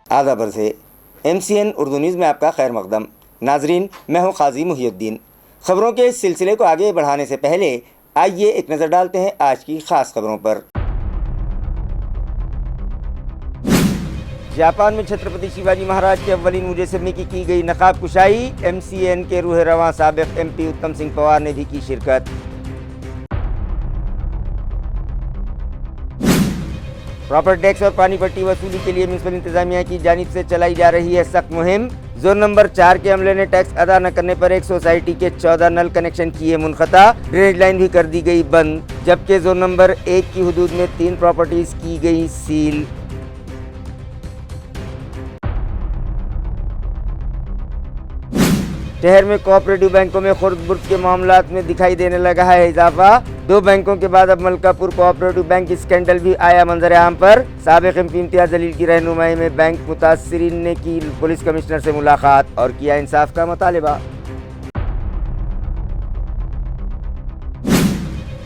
आदाब से MCN Urdu news में आपका खैर मकदम। नाजरीन, मैं हूँ काजी मुहिउद्दीन। ख़बरों के इस सिलसिले को आगे बढ़ाने से पहले आइए एक नज़र डालते हैं आज की ख़ास खबरों पर। जापान में छत्रपति शिवाजी महाराज के अव्वलीन मुजस्समे की गई नकाब कुशाई। MCN के रूह रवां साबिक़ MP उत्तम सिंह पवार ने भी की शिरकत। प्रॉपर्टी टैक्स और पानी पट्टी वसूली के लिए म्युनिसिपल इंतजामिया की जानिब से चलाई जा रही है सख्त मुहिम। जोन नंबर 4 के अमले ने टैक्स अदा न करने पर एक सोसाइटी के 14 नल कनेक्शन किए मुनक़ता। ड्रेनेज लाइन भी कर दी गई बंद, जबकि जोन नंबर 1 की हुदूद में 3 प्रॉपर्टीज की गई सील। शहर में कोऑपरेटिव बैंकों में खुर्द बुर्द के मामलात में दिखाई देने लगा है इजाफा। 2 बैंकों के बाद अब मलकापुर कोऑपरेटिव बैंक स्कैंडल भी आया मंजर आम पर। साबिक़ MP इम्तियाज़ जलील की रहनुमाई में बैंक मुतासिरीन ने की पुलिस कमिश्नर से मुलाकात और किया इंसाफ का मुतालिबा।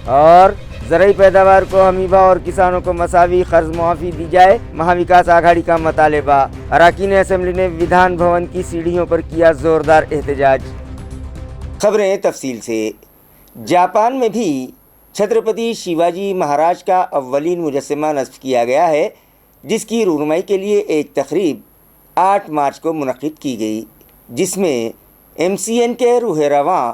और ज़रई पैदावार को हमीबा और किसानों को मसावी कर्ज मुआफ़ी दी जाए, महाविकास आघाड़ी का मुतालिबा। अरकान असेंबली ने विधान भवन की सीढ़ियों पर किया ज़ोरदार एहतजाज। खबरें तफसील से। जापान में भी छत्रपति शिवाजी महाराज का अव्वलीन मुजस्समा नस्ब किया गया है, जिसकी रूनुमाई के लिए एक तकरीब 8 मार्च को मुनक़्क़िद की गई, जिसमें MCN के रूह रवां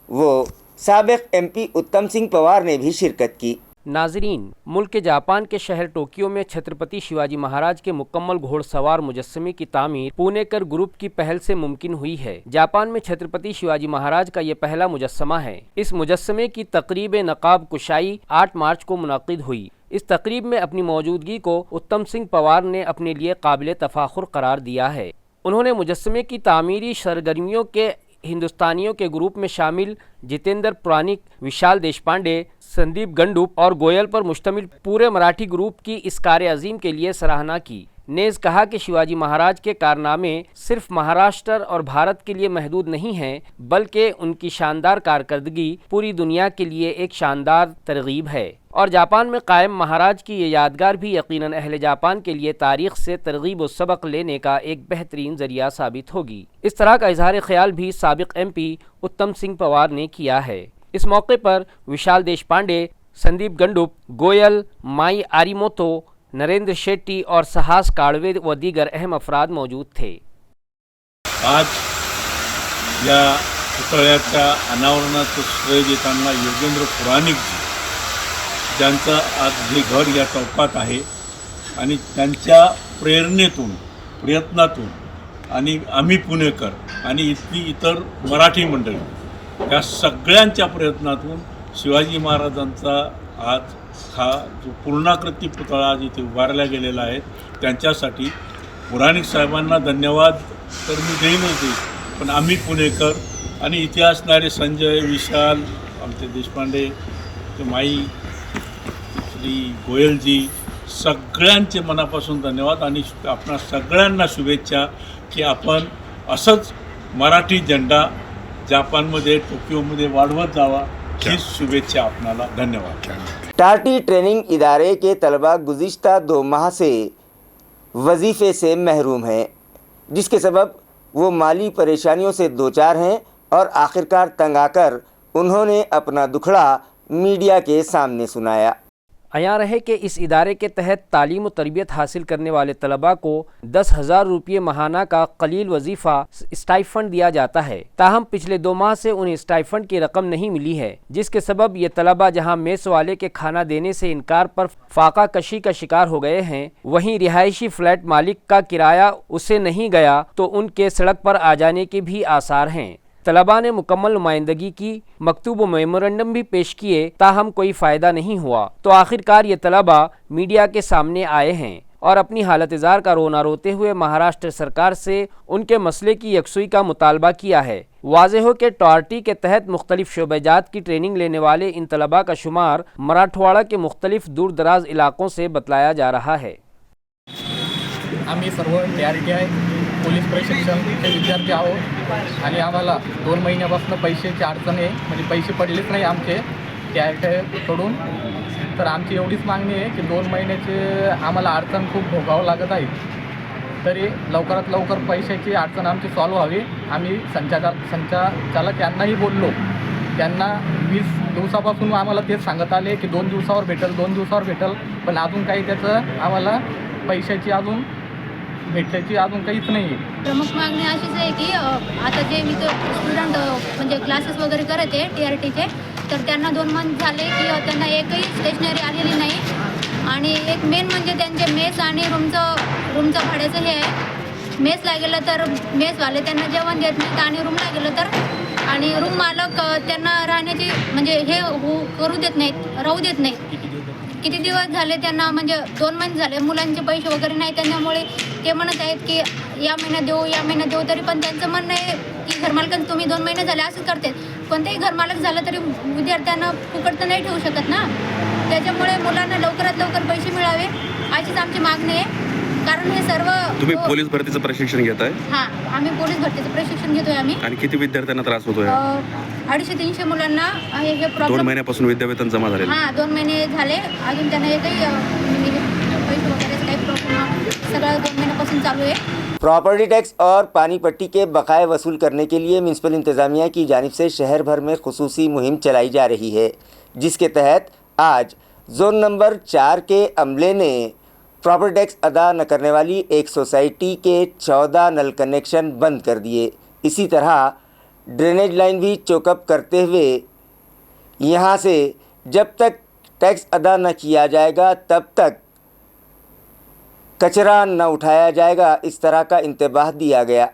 वो साबिक़ MP उत्तम सिंह पवार ने भी शिरकत की। नाजरीन, मुल्क के जापान के शहर टोक्यो में छत्रपति शिवाजी महाराज के मुकम्मल घोड़सवार मुजस्समे की तामीर पुणेकर ग्रुप की पहल से मुमकिन हुई है। जापान में छत्रपति शिवाजी महाराज का ये पहला मुजस्समा है। इस मुजस्समे की तकरीब नकाब कुशाई 8 मार्च को मुनक़्क़िद हुई। इस तकरीब में अपनी मौजूदगी को उत्तम सिंह पवार ने अपने लिए काबिल तफ़ाखुर करार दिया है। उन्होंने मुजस्समे की तामीरी सरगर्मियों के हिंदुस्तानियों के ग्रुप में शामिल जितेंद्र पुराणिक, विशाल देशपांडे, संदीप गंडूप और गोयल पर मुश्तमिल पूरे मराठी ग्रुप की इस कार्य अजीम के लिए सराहना की। नेज़ कहा कि शिवाजी महाराज के कारनामे सिर्फ महाराष्ट्र और भारत के लिए महदूद नहीं हैं, बल्कि उनकी शानदार कारकर्दगी पूरी दुनिया के लिए एक शानदार तरगीब है। और जापान में कायम महाराज की ये यादगार भी यकीनन अहले जापान के लिए तारीख़ से तरगीब व सबक लेने का एक बेहतरीन ज़रिया साबित होगी। इस तरह का इजहार ख्याल भी साबिक़ MP उत्तम सिंह पवार ने किया है। इस मौके पर विशाल देशपांडे, संदीप गंडुप, गोयल, माई आरिमोतो, नरेंद्र शेट्टी और सहास काड़वे व दीगर अहम अफराद मौजूद थे। आज या पुतळ्याच्या अनावरणाचं श्रेय देताना योगेंद्र पुराणिक जी, ज्यांचं आज हे घर या चौकात आहे आणि त्यांच्या प्रेरणेतून, प्रयत्नातून आणि आम्ही पुणेकर आणि इतर मराठी मंडळी या सगळ्यांच्या प्रयत्नातून शिवाजी महाराजांचा आज हा जो पूर्णाकृती पुतळा जिथे उभारला गेलेला आहे, त्यांच्यासाठी पुराणिक साहेबांना धन्यवाद तर मी देईनच देईन, पण आम्ही पुणेकर आणि इतिहासणारे संजय, विशाल, आमचे देशपांडे, माई, श्री गोयलजी, सगळ्यांचे मनापासून धन्यवाद आणि आपणा सगळ्यांना शुभेच्छा की आपण असंच मराठी झेंडा जापानमध्ये, टोक्योमध्ये वाढवत जावा, ही शुभेच्छा आपणाला। धन्यवाद। टाटी ट्रेनिंग इदारे के तलबा गुज़िश्ता 2 माह से वजीफ़े से महरूम हैं, जिसके सबब वो माली परेशानियों से दोचार हैं और आखिरकार तंग आकर उन्होंने अपना दुखड़ा मीडिया के सामने सुनाया। अयां रहे कि इस इदारे के तहत तालीम व तरबियत हासिल करने वाले तलबा को 10,000 रुपये माहाना का कलील वजीफ़ा स्टाइफंड दिया जाता है। ताहम पिछले 2 माह से उन्हें स्टाइफंड की रकम नहीं मिली है, जिसके सबब ये तलबा जहां मेस वाले के खाना देने से इनकार पर फाका कशी का शिकार हो गए हैं, वहीं रिहायशी फ्लैट मालिक का किराया उसे नहीं गया तो उनके सड़क पर आ जाने के भी आसार हैं। तलबा ने मुकम्मल नुमाइंदगी की, मकतूब व मेमोरेंडम भी पेश किए, ताहम कोई फ़ायदा नहीं हुआ। तो आखिरकार ये तलबा मीडिया के सामने आए हैं और अपनी हालत इज़ार का रोना रोते हुए महाराष्ट्र सरकार से उनके मसले की यकसुई का मुतालबा किया है। वाज़ेह हो कि टॉर्टी के तहत मुख्तलिफ शोबेजात की ट्रेनिंग लेने वाले इन तलबा का शुमार मराठवाड़ा के मुख्तलिफ दूर दराज इलाकों से बतलाया जा रहा है। आम्ही सर्व TRTI पोलीस प्रशिक्षणचे विद्यार्थी आहोत आणि आम्हाला 2 महिन्यापासून पैशाची अडचण आहे, म्हणजे पैसे पडलेच नाही आमचे TRTIकडून। तर आमची एवढीच मागणी आहे की 2 महिन्याचे आम्हाला अडचण खूप भोगावं लागत आहे। तरी लवकरात लवकर पैशाची अडचण आमची सॉल्व्ह व्हावी. आम्ही संचालक यांनाही बोललो, त्यांना 20 दिवसापासून आम्हाला तेच सांगत आले की 2 दिवसावर भेटेल, पण अजून काही त्याचं आम्हाला पैशाची अजून भेटल्याची अजून काहीच नाही आहे. प्रमुख मागणी अशीच आहे की आता जे मी स्टुडंट म्हणजे क्लासेस वगैरे करत आहे TRTचे, तर त्यांना 2 मंथ झाले की त्यांना एकही स्टेशनरी आलेली नाही. आणि एक मेन म्हणजे त्यांचे मेस आणि रूमचं भाड्याचं हे आहे. मेसला गेलं तर मेसवाले त्यांना जेवण देत नाहीत आणि रूमला गेलं तर आणि रूम मालक त्यांना राहण्याची म्हणजे हे करू देत नाहीत, राहू देत नाहीत. किती दिवस झाले त्यांना म्हणजे 2 महिने झाले मुलांचे पैसे वगैरे नाही, त्याच्यामुळे ते म्हणत आहेत की या महिन्यात देऊ तरी पण त्यांचं म्हणणं आहे की घरमालकांना तुम्ही 2 महिने झाले असंच करते. कोणतेही घरमालक झालं तरी विद्यार्थ्यांना फुकट तर नाही ठेवू शकत ना. त्याच्यामुळे मुलांना लवकरात लवकर पैसे मिळावे अशीच आमची मागणी आहे. कारण हे सर्व तुम्ही पोलीस भरतीचं प्रशिक्षण घेताय? हां, आम्ही पोलीस भरतीचं प्रशिक्षण घेतोय आम्ही. आणि किती विद्यार्थ्यांना त्रास होतोय? 250-300 मुलांना हे 2 प्रॉब्लेम. महिन्यापासून विद्यावेतन जमा झाले? हां, 2 महिने झाले. अजून त्यांना एकही पैसे वगैरे काही प्रॉब्लेम सगळं 2 महिन्यापासून चालू आहे. प्रॉपर्टी टैक्स और पानी पट्टी के बकाए वसूल करने के लिए म्यूनसिपल इंतज़ामिया की जानिब से शहर भर में खुसूसी मुहिम चलाई जा रही है, जिसके तहत आज जोन नंबर 4 के अमले ने प्रॉपर्टी टैक्स अदा न करने वाली एक सोसाइटी के 14 नल कनेक्शन बंद कर दिए. इसी तरह ड्रेनेज लाइन भी चोकअप करते हुए यहाँ से जब तक टैक्स अदा न किया जाएगा तब तक कचरा न उठाया जाएगा, इस तरह का इंतबाह दिया गया.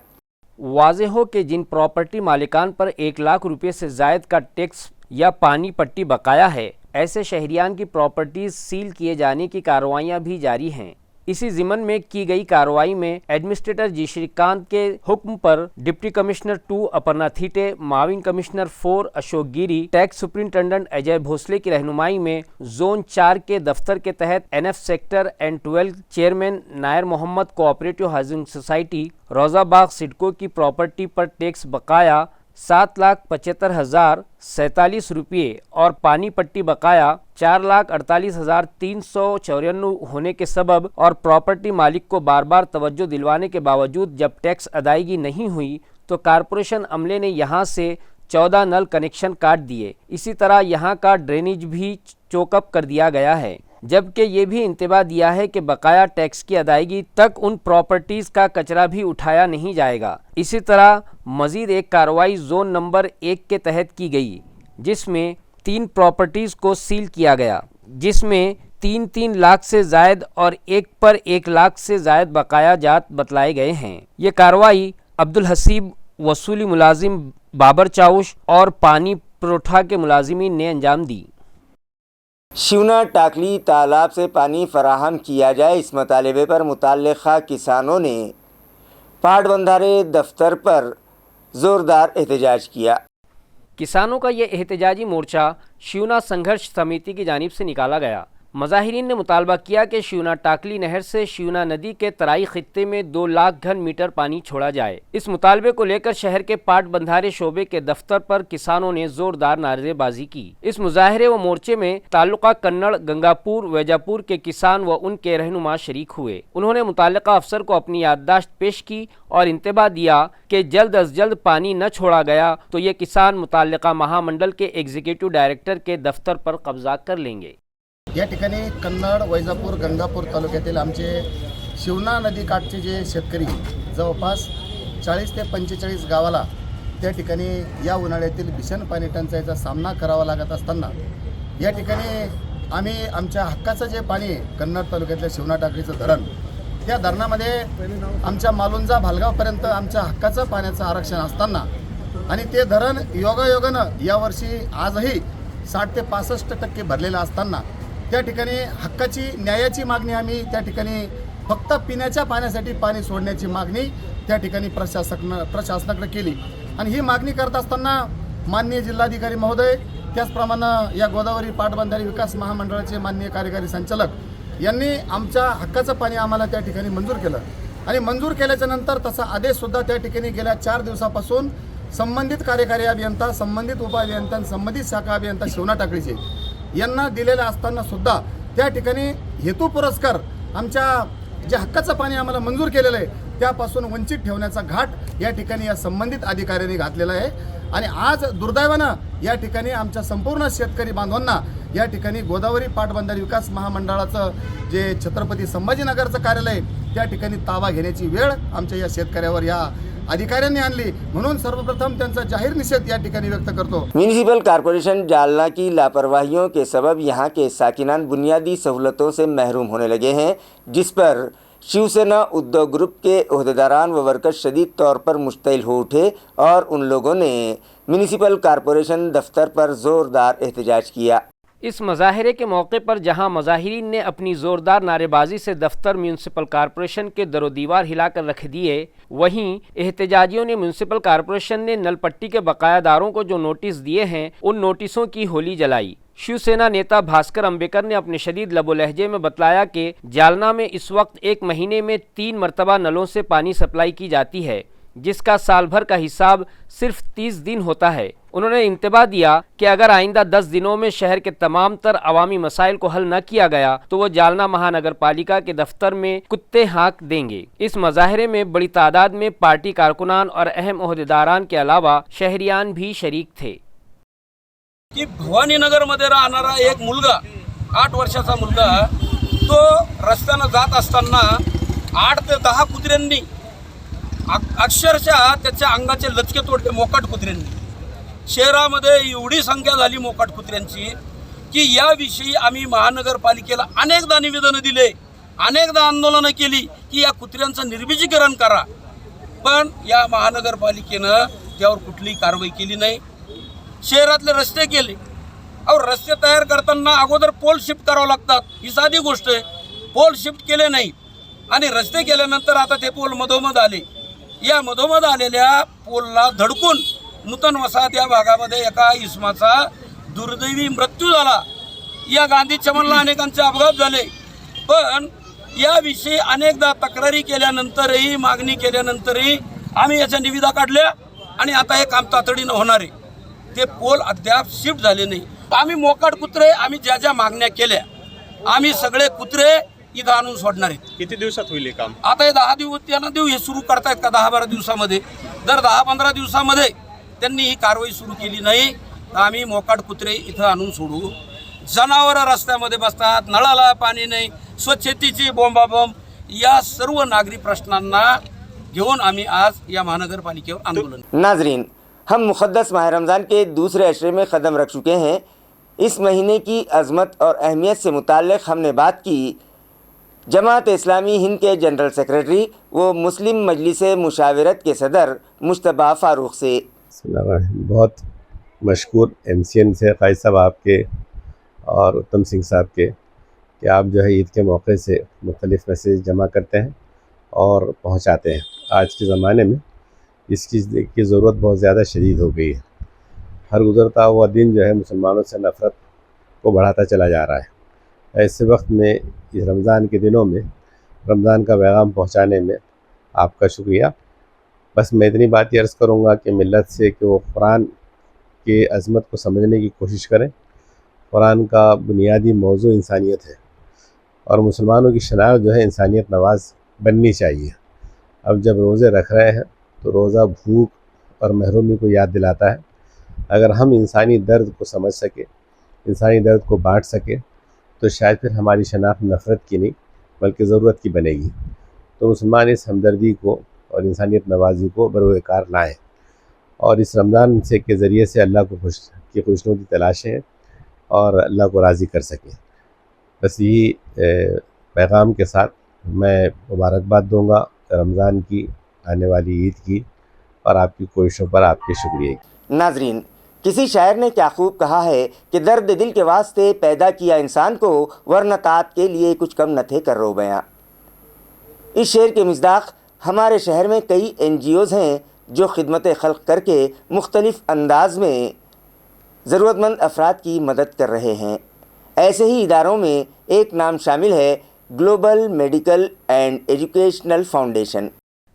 वाज़ेह हो कि जिन प्रॉपर्टी मालिकान पर 1 लाख रुपये से ज़ायद का टैक्स या पानी पट्टी बकाया है, ऐसे शहरियान की प्रॉपर्टीज़ सील किए जाने की कार्रवाइयाँ भी जारी हैं. इसी ज़िमन में की गई कार्रवाई में एडमिनिस्ट्रेटर जी श्रीकांत के हुक्म पर डिप्टी कमिश्नर 2 अपर्णा थीटे, माविन commissioner 4 Ashok Giri, tax superintendent Ajay Bhosale की रहनुमाई में जोन 4 के दफ्तर के तहत NF sector N12 chairman Nair Mohammad cooperative housing society Rozabagh CIDCO की प्रॉपर्टी पर टैक्स बकाया 7,75,047 रुपये और पानी पट्टी बकाया 4,48,394 होने के सबब और प्रॉपर्टी मालिक को बार बार तवज्जो दिलवाने के बावजूद जब टैक्स अदायगी नहीं हुई तो कारपोरेशन अमले ने यहां से 14 नल कनेक्शन काट दिए. इसी तरह यहां का ड्रेनेज भी चोकअप कर दिया गया है, जबकि ये भी इंतबाह दिया है कि बकाया टैक्स की अदायगी तक उन प्रॉपर्टीज़ का कचरा भी उठाया नहीं जाएगा. इसी तरह मज़ीद एक कार्रवाई जोन नंबर 1 के तहत की गई, जिसमें 3 प्रॉपर्टीज़ को सील किया गया, जिसमें 3-3 लाख से ज़ायद और एक पर 1 लाख से ज़ायद बकाया जात बतलाए गए हैं. ये कार्रवाई अब्दुल हसीब वसूली मुलाजिम बाबर चाउश और पानी पुरोठा के मुलाजिमीन ने अंजाम दी. शिवना टाकली तालाब से पानी फराहम किया जाए, इस मुतालबे पर मुतल्लिक़ा किसानों ने पाटबंधारे दफ्तर पर ज़ोरदार एहतजाज किया. किसानों का ये एहतजाजी मोर्चा शिवना संघर्ष समिति की जानिब से निकाला गया. मज़ाहिरीन ने मुतालबा किया कि शिवना टाकली नहर से शिवना नदी के तराई खित्ते में 2 लाख घन मीटर पानी छोड़ा जाए. इस मुतालबे को लेकर शहर के पाट बंधारे शोबे के दफ्तर पर किसानों ने जोरदार नारेबाजी की. इस मुजाहरे व मोर्चे में ताल्लुका कन्नड़, गंगापुर, वैजापुर के किसान व उनके रहनुमा शरीक हुए. उन्होंने मुताल्लिका अफसर को अपनी याददाश्त पेश की और इंतबाह दिया कि जल्द अज जल्द पानी न छोड़ा गया तो ये किसान मुताल्लिका महामंडल के एग्जीक्यूटिव डायरेक्टर के दफ्तर पर कब्जा कर लेंगे. या ठिकाणी कन्नड, वैजापूर, गंगापूर तालुक्यातील आमचे शिवना नदीकाठचे जे शेतकरी जवळपास 40 ते 45 गावाला त्या ठिकाणी या उन्हाळ्यातील भीषण पाणी टंचाईचा सामना करावा लागत असताना या ठिकाणी आम्ही आमच्या हक्काचं जे पाणी आहे कन्नड तालुक्यातल्या शिवना टाकळीचं धरण, त्या धरणामध्ये आमच्या मालुंजा भालगावपर्यंत आमच्या हक्काचं पाण्याचं आरक्षण असताना आणि ते धरण योगायोगानं यावर्षी आजही 60 ते 65% भरलेलं असताना त्या ठिकाणी हक्काची न्यायाची मागणी आम्ही त्या ठिकाणी फक्त पिण्याच्या पाण्यासाठी पाणी सोडण्याची मागणी त्या ठिकाणी प्रशासनाकडे केली. आणि ही मागणी करत असताना माननीय जिल्हाधिकारी महोदय, त्याचप्रमाणे या गोदावरी पाटबंधारे विकास महामंडळाचे माननीय कार्यकारी संचालक यांनी आमच्या हक्काचं पाणी आम्हाला त्या ठिकाणी मंजूर केलं. आणि मंजूर केल्याच्या नंतर तसा आदेशसुद्धा त्या ठिकाणी गेल्या 4 दिवसापासून संबंधित कार्यकारी अभियंता, संबंधित उपअभियंता, संबंधित शाखा अभियंता शिवना टाकळीचे यांना दिलेलं असताना सुद्धा त्या ठिकाणी हेतू पुरस्कार आमच्या जे हक्काचं पाणी आम्हाला मंजूर केलेलं आहे त्यापासून वंचित ठेवण्याचा घाट या ठिकाणी या संबंधित अधिकाऱ्यांनी घातलेला आहे. आणि आज दुर्दैवानं या ठिकाणी आमच्या संपूर्ण शेतकरी बांधवांना या ठिकाणी गोदावरी पाटबंधारे विकास महामंडळाचं जे छत्रपती संभाजीनगरचं कार्यालय त्या ठिकाणी ताबा घेण्याची वेळ आमच्या या शेतकऱ्यावर या अधिकाऱ्यांनी आणली. म्हणून सर्वप्रथम त्यांचा जाहीर निषेध या ठिकाणी व्यक्त करतो. म्यूनिसिपल कॉरपोरेशन जालना की लापरवाहियों के सबब यहाँ के साकिनान बुनियादी सहूलतों से महरूम होने लगे हैं, जिस पर शिवसेना उद्योग ग्रुप के ओहदेदारान व वर्कर्स शदीद तौर पर मुश्तइल हो उठे और उन लोगों ने म्यूनिसिपल कॉरपोरेशन दफ्तर पर ज़ोरदार एहतजाज किया। इस मुजाहरे के मौके पर जहां मुजाहिरीन ने अपनी ज़ोरदार नारेबाजी से दफ्तर म्यूनसिपल कॉरपोरेशन के दरो दीवार हिलाकर रख दिए, वहीं एहतजाजियों ने म्यूनसिपल कॉरपोरेशन ने नल पट्टी के बकायादारों को जो नोटिस दिए हैं उन नोटिसों की होली जलाई। शिवसेना नेता भास्कर अंबेकर ने अपने शदीद लबो लहजे में बतलाया कि जालना में इस वक्त एक महीने में 3 मरतबा नलों से पानी सप्लाई की जाती है, जिसका साल भर का हिसाब सिर्फ 30 दिन होता है। उन्होंने इंतबाह दिया कि अगर आइंदा 10 दिनों में शहर के तमाम तर अवामी मसाइल को हल न किया गया तो वो जालना महानगर पालिका के दफ्तर में कुत्ते हाँक देंगे। इस मुजाहरे में बड़ी तादाद में पार्टी कारकुनान और अहम ओहदेदारान के अलावा शहरियान भी शरीक थे। की भवानीनगरमध्ये राहणारा एक मुलगा 8 वर्षाचा मुलगा तो रस्त्यानं जात असताना 8 ते 10 कुत्र्यांनी अक्षरशः त्याच्या अंगाचे लचके तोडले मोकाट कुत्र्यांनी। शहरामध्ये एवढी संख्या झाली मोकाट कुत्र्यांची की याविषयी आम्ही महानगरपालिकेला अनेकदा निवेदनं दिले, अनेकदा आंदोलनं केली की या कुत्र्यांचं निर्बीजीकरण करा, पण या महानगरपालिकेनं त्यावर कुठलीही कारवाई केली नाही। शहरातले रस्ते केले, और रस्ते तयार करताना अगोदर पोल शिफ्ट करावं लागतात, ही साधी गोष्ट आहे। पोल शिफ्ट केले नाही आणि रस्ते केल्यानंतर आता ते पोल मधोमध आले। या मधोमध आलेल्या पोलला धडकून नूतन वसाहत या भागामध्ये एका इसमाचा दुर्दैवी मृत्यू झाला। या गांधी चमनला अनेकांचे अपघात झाले, पण याविषयी अनेकदा तक्रारी केल्यानंतरही मागणी केल्यानंतरही आम्ही याच्या निविदा काढल्या आणि आता हे काम तातडीनं होणार आहे। ते पोल अद्याप शिफ्ट झाले नाही। आम्ही मोकाट कुत्रे आम्ही ज्या ज्या मागण्या केल्या आम्ही सगळे कुत्रे इथं आणून सोडणार आहेत। किती दिवसात होईल हे काम? आता हे 10 दिवस त्यांना देऊ, हे सुरू करतायत का 10-12 दिवसामध्ये? जर 10-15 दिवसामध्ये त्यांनी ही कारवाई सुरू केली नाही तर आम्ही मोकाट कुत्रे इथं आणून सोडू। जनावरं रस्त्यामध्ये बसतात, नळाला पाणी नाही, स्वच्छतेची बोंबाबोंब, या सर्व नागरी प्रश्नांना घेऊन आम्ही आज या महानगरपालिकेवर आंदोलन। नाजरीन, हम मुक़द्दस माह रमज़ान के दूसरे अशरे में क़दम रख चुके हैं। इस महीने की अज़मत और अहमियत से मुताल्लिक़ हमने बात की जमात इस्लामी हिंद के जनरल सेक्रेटरी व मुस्लिम मजलिस मुशावरत के सदर मुश्तबा फ़ारूक से। बहुत मशकूर MCN से कायद साहब आपके और उत्तम सिंह साहब के कि आप जो है ईद के मौके से मुख्तलिफ़ मैसेज जमा करते हैं और पहुंचाते हैं। आज के ज़माने में इस चीज़ की ज़रूरत बहुत ज़्यादा शदीद हो गई है। हर गुज़रता हुआ दिन जो है मुसलमानों से नफ़रत को बढ़ाता चला जा रहा है। ऐसे वक्त में इस रमज़ान के दिनों में रमज़ान का पैगाम पहुंचाने में आपका शुक्रिया। बस मैं इतनी बात ही अर्ज़ करूँगा कि मिल्लत से कि वो कुरान के अज़मत को समझने की कोशिश करें। कुरान का बुनियादी मौजू इंसानियत है और मुसलमानों की शनाख्त जो है इंसानियत नवाज बननी चाहिए। अब जब रोज़े रख रहे हैं तो रोज़ा भूख और महरूमी को याद दिलाता है। अगर हम इंसानी दर्द को समझ सके, इंसानी दर्द को बांट सके, तो शायद फिर हमारी शनाख्त नफ़रत की नहीं बल्कि ज़रूरत की बनेगी। तो मुसलमान इस हमदर्दी को और इंसानियत नवाजी को बरोकार लाएँ और इस रमज़ान से के ज़रिए से अल्लाह को खुशनुदी तलाशें और अल्लाह को राज़ी कर सकें। बस यही पैगाम के साथ मैं मुबारकबाद दूँगा रमज़ान की, आने वाली ईद की और आपकी कोशिशों पर आपके शुक्रिया। नाजरीन, किसी शायर ने क्या खूब कहा है कि दर्द दिल के वास्ते पैदा किया इंसान को, वरना तात के लिए कुछ कम न थे कर रो बयां। इस शेर के मिज़दाक़ हमारे शहर में कई NGOs हैं जो खिदमत खल्क़ करके मुख्तलिफ़ अंदाज में ज़रूरतमंद अफराद की मदद कर रहे हैं। ऐसे ही इदारों में एक नाम शामिल है global medical and educational foundation.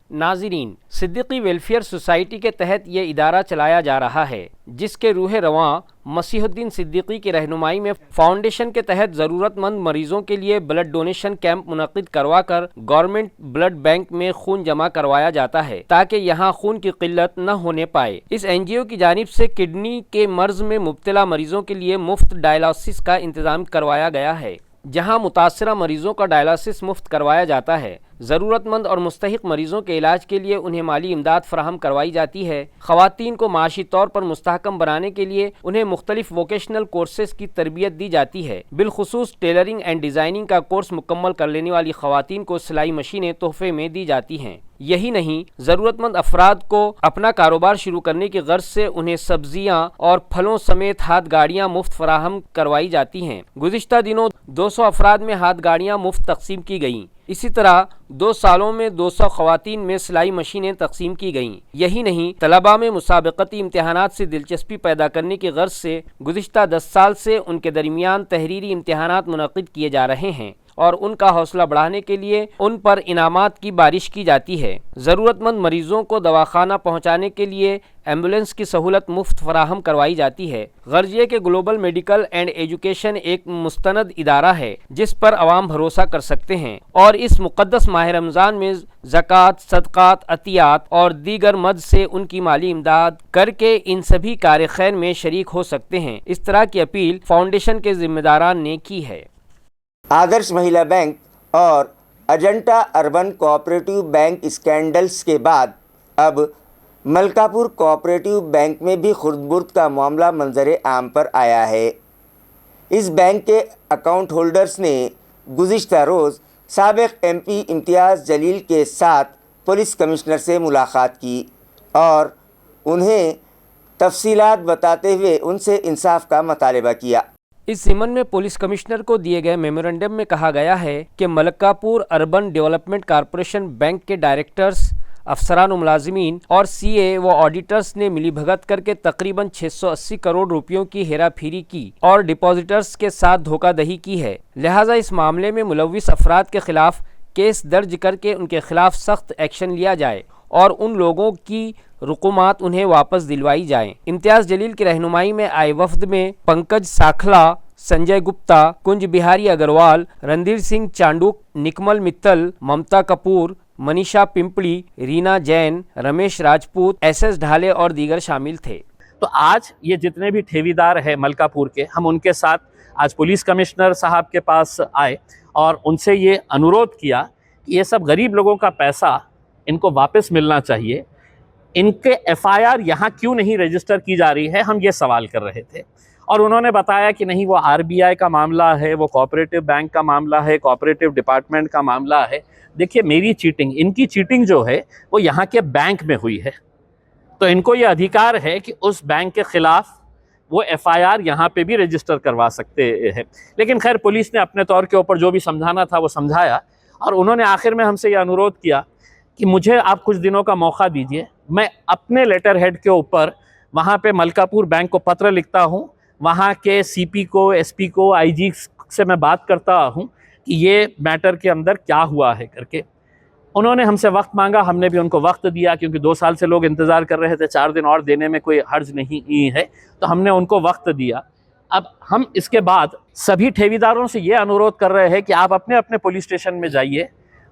नाज़रीन, सिद्दीकी वेलफेयर सोसाइटी के तहत ये इदारा चलाया जा रहा है, जिसके रूह रवां मसीहुद्दीन सिद्दीकी की रहनुमाई में फाउंडेशन के तहत ज़रूरतमंद मरीजों के लिए ब्लड डोनेशन कैंप मुनक़िद करवाकर गवर्नमेंट ब्लड बैंक में खून जमा करवाया जाता है, ताकि यहाँ खून की किल्लत न होने पाए। इस NGO की जानिब से किडनी के मर्ज में मुब्तला मरीजों के लिए मुफ्त डायलिसिस का इंतज़ाम करवाया गया है, जहाँ मुतासरा मरीजों का डायलिसिस मुफ्त करवाया जाता है। ज़रूरतमंद और मुस्तहिक मरीजों के इलाज के लिए उन्हें माली इमदाद फराहम करवाई जाती है। ख़वातीन को माशी तौर पर मुस्तहकम बनाने के लिए उन्हें मुख्तलिफ वोकेशनल कोर्सेज की तरबियत दी जाती है। बिलखुसूस टेलरिंग एंड डिज़ाइनिंग का कोर्स मुकम्मल कर लेने वाली ख़वातीन को सिलाई मशीनें तोहफे में दी जाती हैं। यही नहीं, ज़रूरतमंद अफराद को अपना कारोबार शुरू करने की गर्ज से उन्हें सब्जियां और फलों समेत हाथ गाड़ियाँ मुफ्त फराहम करवाई जाती हैं। गुज़िश्ता दिनों 200 अफराद में हाथ गाड़ियाँ मुफ्त तकसीम की गईं। इसी तरह 2 सालों में 200 ख़वातीन में सिलाई मशीनें तकसीम की गईं। यही नहीं, तलबा में मुसाबकती इम्तिहानात से दिलचस्पी पैदा करने की गर्ज से गुज़िश्ता 10 साल से उनके दरमियान तहरीरी इम्तिहानात मुनक़िद किए जा रहे हैं और उनका हौसला बढ़ाने के लिए उन पर इनामात की बारिश की जाती है। ज़रूरतमंद मरीज़ों को दवाखाना पहुँचाने के लिए एम्बुलेंस की सहूलत मुफ्त फराहम करवाई जाती है। गर्ज ये कि ग्लोबल मेडिकल एंड एजुकेशन एक मुस्तनद इदारा है जिस पर अवाम भरोसा कर सकते हैं और इस मुक़द्दस माह रमज़ान में ज़कात, सदक़ात, अतियात और दीगर मद से उनकी माली इमदाद करके इन सभी कार खैर में शरीक हो सकते हैं। इस तरह की अपील फाउंडेशन के ज़िम्मेदारान ने की है। आदर्श महिला बैंक और Ajanta urban cooperative bank scandals के बाद अब मलकापुर कोऑपरेटिव बैंक में भी खुर्द-बुर्द का मामला मंजर आम पर आया है। इस बैंक के अकाउंट होल्डर्स ने गुज़िश्ता रोज़ साबिक़ MP इम्तियाज़ जलील के साथ पुलिस कमिश्नर से मुलाकात की और उन्हें तफसीलात बताते हुए उनसे इंसाफ का मुतालबा किया। इस ज़िमन में पुलिस कमिश्नर को दिए गए मेमोरेंडम में कहा गया है कि Malkapur urban development corporation bank के डायरेक्टर्स, अफसरान व मुलाजिमीन और CA व ऑडिटर्स ने मिली भगत करके तकरीबन 680 करोड़ रुपयों की हेरा फेरी की और डिपॉजिटर्स के साथ धोखाधड़ी की है। लिहाजा इस मामले में मुलव्विस अफराद के खिलाफ केस दर्ज करके उनके खिलाफ सख्त एक्शन लिया जाए और उन लोगों की रुकुमात उन्हें वापस दिलवाई जाएं। इम्तियाज़ जलील की रहनुमाई में आए वफद में पंकज साखला, संजय गुप्ता, कुंज बिहारी अग्रवाल, रणधीर सिंह चांडूक, निकमल मित्तल, ममता कपूर, मनीषा पिंपड़ी, रीना जैन, रमेश राजपूत, SS ढाले और दीगर शामिल थे। तो आज ये जितने भी ठेवीदार हैं मलकापुर के, हम उनके साथ आज पुलिस कमिश्नर साहब के पास आए और उनसे ये अनुरोध किया कि ये सब गरीब लोगों का पैसा इनको वापस मिलना चाहिए। इनके FIR यहाँ क्यों नहीं रजिस्टर की जा रही है, हम ये सवाल कर रहे थे। और उन्होंने बताया कि नहीं, वो RBI का मामला है, वो कोऑपरेटिव बैंक का मामला है, कोऑपरेटिव डिपार्टमेंट का मामला है। देखिए, मेरी चीटिंग, इनकी चीटिंग जो है वो यहाँ के बैंक में हुई है, तो इनको ये अधिकार है कि उस बैंक के ख़िलाफ़ वो FIR यहाँ पे भी रजिस्टर करवा सकते हैं। लेकिन खैर, पुलिस ने अपने तौर के ऊपर जो भी समझाना था वो समझाया और उन्होंने आखिर में हमसे ये अनुरोध किया कि मुझे आप कुछ दिनों का मौका दीजिए, मैं अपने लेटर हेड के ऊपर वहाँ पे मलकापुर बैंक को पत्र लिखता हूँ, वहाँ के CP को, SP को, IG से मैं बात करता हूँ कि ये मैटर के अंदर क्या हुआ है करके। उन्होंने हमसे वक्त मांगा, हमने भी उनको वक्त दिया क्योंकि 2 साल से लोग इंतज़ार कर रहे थे। 4 दिन और देने में कोई हर्ज नहीं है, तो हमने उनको वक्त दिया। अब हम इसके बाद सभी ठेवीदारों से ये अनुरोध कर रहे हैं कि आप अपने अपने पुलिस स्टेशन में जाइए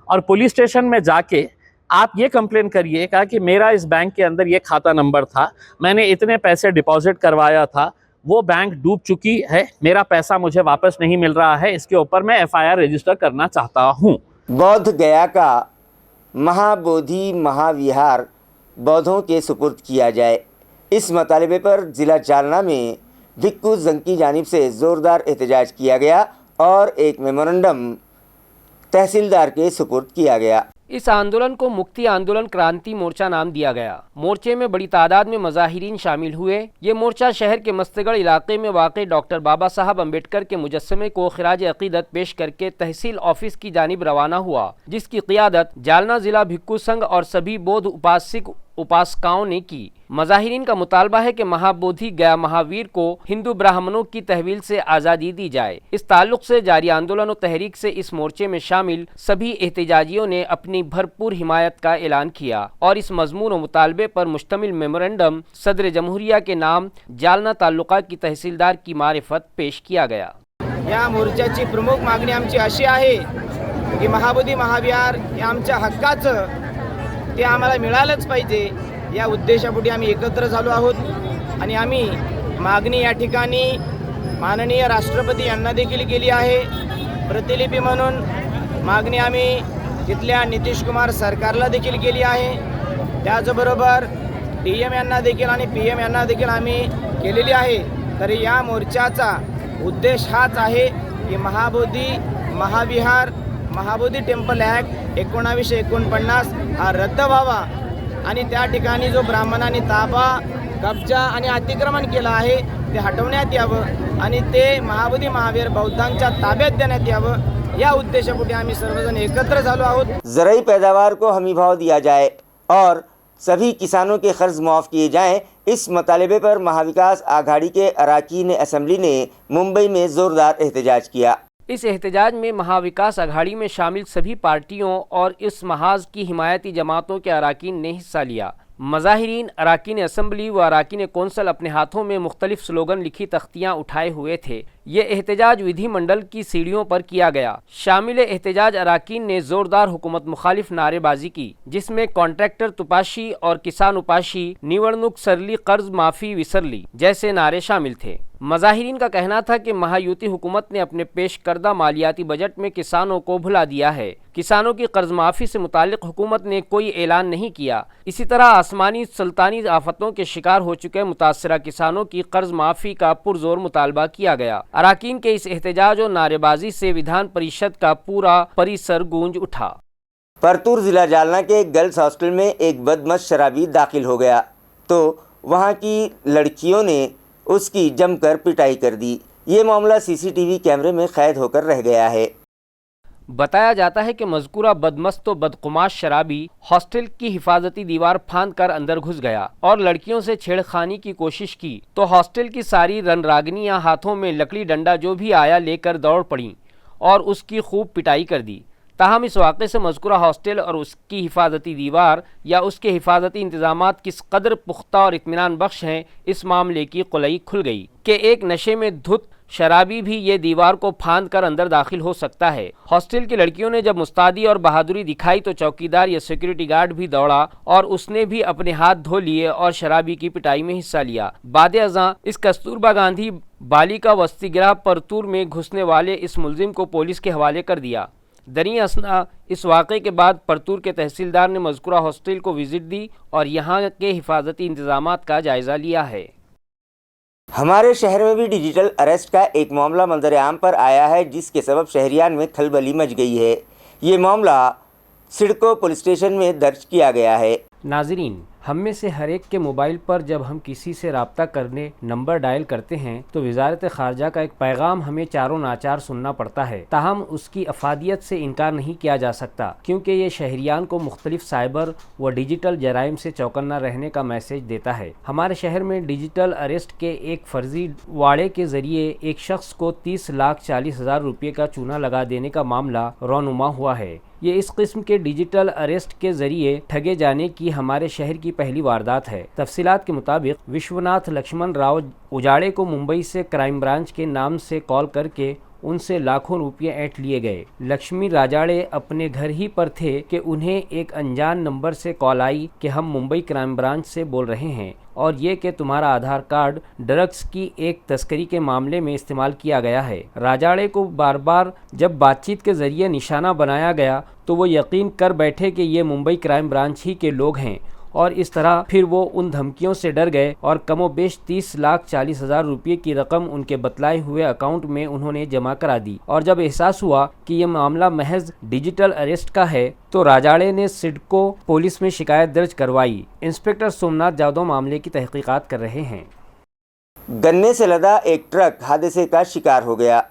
और पुलिस स्टेशन में जाके आप ये कंप्लेन करिएगा कि मेरा इस बैंक के अंदर ये खाता नंबर था, मैंने इतने पैसे डिपॉजिट करवाया था, वो बैंक डूब चुकी है, मेरा पैसा मुझे वापस नहीं मिल रहा है, इसके ऊपर मैं FIR रजिस्टर करना चाहता हूँ। बौद्ध गया का महाबोधि महाविहार बौद्धों के सुपुर्द किया जाए, इस मुतालबे पर ज़िला जालना में भिक्खू संघ की जानिब से ज़ोरदार एहतजाज किया गया और एक मेमोरेंडम तहसीलदार के सुपुर्द किया गया। इस आंदोलन को मुक्ति आंदोलन क्रांति मोर्चा नाम दिया गया। मोर्चे में बड़ी तादाद में मज़ाहिरीन शामिल हुए। ये मोर्चा शहर के मस्तगढ़ इलाके में वाक़ई डॉक्टर बाबा साहब अम्बेडकर के मुजस्समे को खिराज अक़ीदत पेश करके तहसील ऑफिस की जानिब रवाना हुआ, जिसकी क़ियादत जालना ज़िला भिक्खू संघ और सभी बौद्ध उपासक उपासकाओं ने की। मज़ाहिरीन का मुतालबा है कि महाबोधि गया महावीर को हिंदू ब्राह्मणों की तहवील से आज़ादी दी जाए। इस ताल्लुक से जारी आंदोलन और तहरीक से इस मोर्चे में शामिल सभी एहतजाजियों ने अपनी भरपूर हिमायत का ऐलान किया और इस मजमून और मुतालबे पर मुश्तमिल मेमोरेंडम सदर जमहूरिया के नाम जालना तालुका की तहसीलदार की मारिफत पेश किया गया। या मोर्चाची प्रमुख मागणी आमची अशी आहे की महाबोधी महाविहार हे आमच्या हक्काचं ते आम्हाला मिळालंच पाहिजे, या उद्देशापोटी आम्ही एकत्र झालो आहोत आणि आम्ही मागणी या ठिकाणी माननीय राष्ट्रपती यांना देखील केली आहे। प्रतिलिपी म्हणून मागणी आम्ही तिथल्या नितीश कुमार सरकारला देखील केली आहे। त्याचबरोबर DM यांना देखील आणि PM यांना देखील आम्ही केलेली आहे। तर या मोर्चाचा उद्देश हाच आहे की महाबोधी महाविहार महाबोधी टेम्पल ॲक्ट 1949 हा रद्द व्हावा आणि त्या ठिकाणी जो ब्राह्मणांनी ताबा कब्जा आणि अतिक्रमण केलं आहे ते हटवण्यात यावं आणि ते महाबोधी महावीर बौद्धांच्या ताब्यात देण्यात यावं, या उद्देशापोटी आम्ही सर्वजण एकत्र झालो आहोत। ज़राई पैदावार को हमी भाव दिया जाए और सभी किसानों के कर्ज माफ़ किए जाएं, इस मुतालबे पर महाविकास आघाड़ी के अरकान असम्बली ने मुंबई में ज़ोरदार एहतजाज किया। इस एहतजाज में महाविकास आघाड़ी में शामिल सभी पार्टियों और इस महाज की हिमायती जमातों के अरकान ने हिस्सा लिया। मज़ाहिरीन, अरकान असम्बली व अरकान कौंसल अपने हाथों में मुख्तलिफ स्लोगन लिखी तख्तियाँ उठाए हुए थे। ये एहतजाज विधिमंडल की सीढ़ियों पर किया गया। शामिल एहतजाज अरकान ने ज़ोरदार हुकूमत मुखालिफ नारेबाजी की, जिसमें कॉन्ट्रैक्टर तुपाशी और किसान उपाशी, निवडणूक सरली, कर्ज माफ़ी विसरली जैसे नारे शामिल थे। मज़ाहिरीन का कहना था कि महायुति हुकूमत ने अपने पेश करदा मालियाती बजट में किसानों को भुला दिया है। किसानों की कर्ज माफ़ी से मुतालिक हुकूमत ने कोई ऐलान नहीं किया। इसी तरह आसमानी सल्तानी आफतों के शिकार हो चुके मुतासरा किसानों की कर्ज माफ़ी का पुरजोर मुतालबा किया गया। अरकान के इस एहतजाज और नारेबाजी से विधान परिषद का पूरा परिसर गूंज उठा। परतूर ज़िला जालना के गर्ल्स हॉस्टल में एक बदमस्त शराबी दाखिल हो गया तो वहां की लड़कियों ने उसकी जमकर पिटाई कर दी। ये मामला CCTV कैमरे में कैद होकर रह गया है। बताया जाता है कि मज़कूरा बदमस्त व बदकुमाश शराबी हॉस्टल की हिफाजती दीवार फांद कर अंदर घुस गया और लड़कियों से छेड़खानी की कोशिश की तो हॉस्टल की सारी रनरागनियां हाथों में लकड़ी डंडा जो भी आया लेकर दौड़ पड़ी और उसकी खूब पिटाई कर दी। ताहम इस वाक़े से मज़कूरा हॉस्टल और उसकी हिफाजती दीवार या उसके हिफाजती इंतज़ामात किस कदर पुख्ता और इत्मीनान बख्श हैं, इस मामले की कुलई खुल गई कि एक नशे में धुत शराबी भी ये दीवार को फांद कर अंदर दाखिल हो सकता है। हॉस्टल की लड़कियों ने जब मुस्तादी और बहादुरी दिखाई तो चौकीदार या सिक्योरिटी गार्ड भी दौड़ा और उसने भी अपने हाथ धो लिए और शराबी की पिटाई में हिस्सा लिया। बाद अज़ां इस कस्तूरबा गांधी बालिका वस्तीगृह परतूर में घुसने वाले इस मुलजिम को पुलिस के हवाले कर दिया। दरी असना इस वाक़े के बाद परतूर के तहसीलदार ने मज़कूरा हॉस्टल को विज़िट दी और यहाँ के हिफाजती इंतज़ामात का जायज़ा लिया है। हमारे शहर में भी डिजिटल अरेस्ट का एक मामला मंजर आम पर आया है, जिसके सबब शहरियान में खलबली मच गई है। ये मामला सिडको पुलिस स्टेशन में दर्ज किया गया है। नाजरीन, हम में से हर एक के मोबाइल पर जब हम किसी से रब्ता करने नंबर डायल करते हैं तो वजारत ख़ारजा का एक पैगाम हमें चारों नाचार सुनना पड़ता है। ताहम उसकी अफादियत से इनकार नहीं किया जा सकता, क्योंकि ये शहरियान को मुख्तलिफ साइबर व डिजिटल जराइम से चौकन्ना रहने का मैसेज देता है। हमारे शहर में डिजिटल अरेस्ट के एक फर्जी वाड़े के ज़रिए एक शख्स को 30,40,000 रुपये का चूना लगा देने का मामला रौनुमा हुआ है। ये इस किस्म के डिजिटल अरेस्ट के ज़रिए ठगे जाने की हमारे शहर की पहली वारदात है। तफसीलात के मुताबिक विश्वनाथ लक्ष्मण राव उजाड़े को मुंबई से क्राइम ब्रांच के नाम से कॉल करके उनसे लाखों रुपये ऐंठ लिए गए। लक्ष्मी राजाड़े अपने घर ही पर थे कि उन्हें एक अनजान नंबर से कॉल आई कि हम मुंबई क्राइम ब्रांच से बोल रहे हैं और ये कि तुम्हारा आधार कार्ड ड्रग्स की एक तस्करी के मामले में इस्तेमाल किया गया है। राजाड़े को बार बार जब बातचीत के ज़रिए निशाना बनाया गया तो वो यकीन कर बैठे कि ये मुंबई क्राइम ब्रांच ही के लोग हैं और इस तरह फिर वो उन धमकियों से डर गए और कमोबेश 30,40,000 रुपये की रकम उनके बतलाए हुए अकाउंट में उन्होंने जमा करा दी। और जब एहसास हुआ कि ये मामला महज डिजिटल अरेस्ट का है तो राजाड़े ने सिडको पुलिस में शिकायत दर्ज करवाई। इंस्पेक्टर सोमनाथ जादव मामले की तहकीकात कर रहे हैं। गन्ने से लदा एक ट्रक हादसे का शिकार हो गया।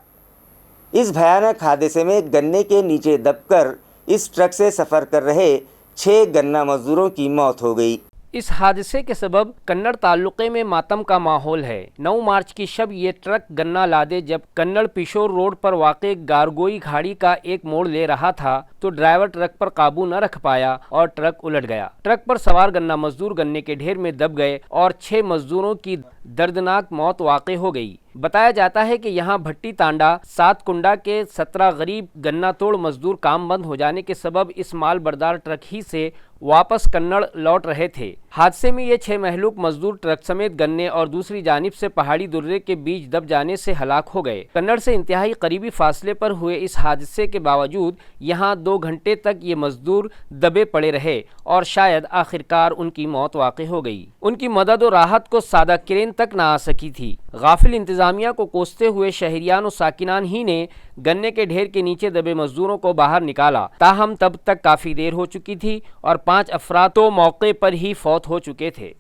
इस भयानक हादसे में गन्ने के नीचे दबकर इस ट्रक से सफ़र कर रहे 6 गन्ना मजदूरों की मौत हो गई। इस हादसे के सबब कन्नड़ तालुके में मातम का माहौल है। 9 मार्च की शब ये ट्रक गन्ना लादे जब कन्नड़ पिशोर रोड पर वाक़े गारगोई घाड़ी का एक मोड़ ले रहा था तो ड्राइवर ट्रक पर काबू न रख पाया और ट्रक उलट गया। ट्रक पर सवार गन्ना मजदूर गन्ने के ढेर में दब गए और 6 मजदूरों की दर्दनाक मौत वाक़े हो गई। बताया जाता है कि यहाँ भट्टी तांडा 7 कुंडा के 17 गरीब गन्ना तोड़ मजदूर काम बंद हो जाने के सबब इस माल बरदार ट्रक ही से वापस कन्नड़ लौट रहे थे। हादसे में ये 6 महलूक मजदूर ट्रक समेत गन्ने और दूसरी जानिब से पहाड़ी दुर्रे के बीच दब जाने से हलाक हो गए। कन्नड़ से इंतहाई करीबी फासले पर हुए इस हादसे के बावजूद यहाँ 2 घंटे तक ये मजदूर दबे पड़े रहे और शायद आखिरकार उनकी मौत वाक़ई हो गई। उनकी मदद और राहत को सादा क्रेन तक ना आ सकी थी। गाफिल इंतजामिया को कोसते हुए शहरियान और साकिनान ही ने गन्ने के ढेर के नीचे दबे मजदूरों को बाहर निकाला। ताहम तब तक काफ़ी देर हो चुकी थी और 5 अफराद तो मौके पर ही फौत हो चुके थे।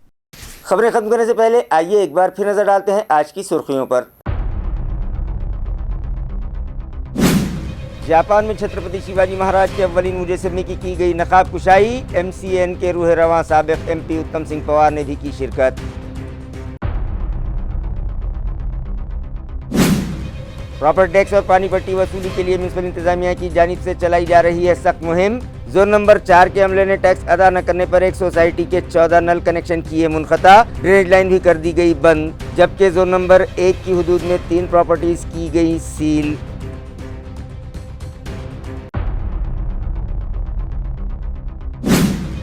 खबरें खत्म करने से पहले आइए एक बार फिर नजर डालते हैं आज की सुर्खियों पर। जापान में छत्रपति शिवाजी महाराज के अव्वलीन मुजस्समे की गई नकाब कुशाई। MCN के रूह रवां साबिक MP उत्तम सिंह पवार ने भी की शिरकत। प्रॉपर्टी टैक्स और पानी पट्टी वसूली के लिए म्युनिसिपल इंतजामिया की जानिब से चलाई जा रही है सख्त मुहिम। जोन नंबर 4 के अमले ने टैक्स अदा न करने पर एक सोसाइटी के 14 नल कनेक्शन किए मुनक़ता। ड्रेनेज लाइन भी कर दी गई बंद, जबकि जोन नंबर 1 की हुदूद में 3 प्रॉपर्टीज की गई सील।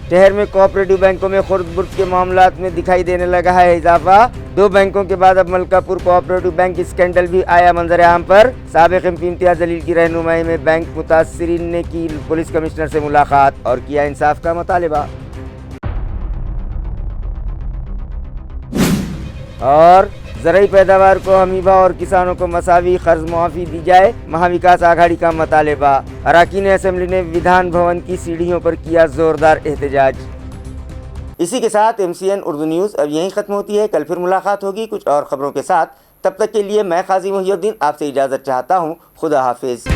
शहर में कोऑपरेटिव बैंकों में खुर्द-बुर्द के मामलात में दिखाई देने लगा है इजाफा। 2 बैंकों के बाद अब मलकापुर कोऑपरेटिव बैंक स्कैंडल भी आया मंजर आम पर। साबिक MP इम्तियाज जलील की रहनुमाई में बैंक मुतासिरीन ने की पुलिस कमिश्नर से मुलाकात और किया इंसाफ का मुतालिबा। और ज़राई पैदावार को हमीबा और किसानों को मसावी कर्ज मुआफ़ी दी जाए, महाविकास आघाड़ी का मुतालिबा। अरकान असेंबली ने विधान भवन की सीढ़ियों पर किया जोरदार एहतजाज। इसी के साथ MCN उर्दू न्यूज़ अब यहीं ख़त्म होती है। कल फिर मुलाकात होगी कुछ और ख़बरों के साथ। तब तक के लिए मैं काजी मुहिउद्दीन आपसे इजाज़त चाहता हूँ। खुदा हाफिज़।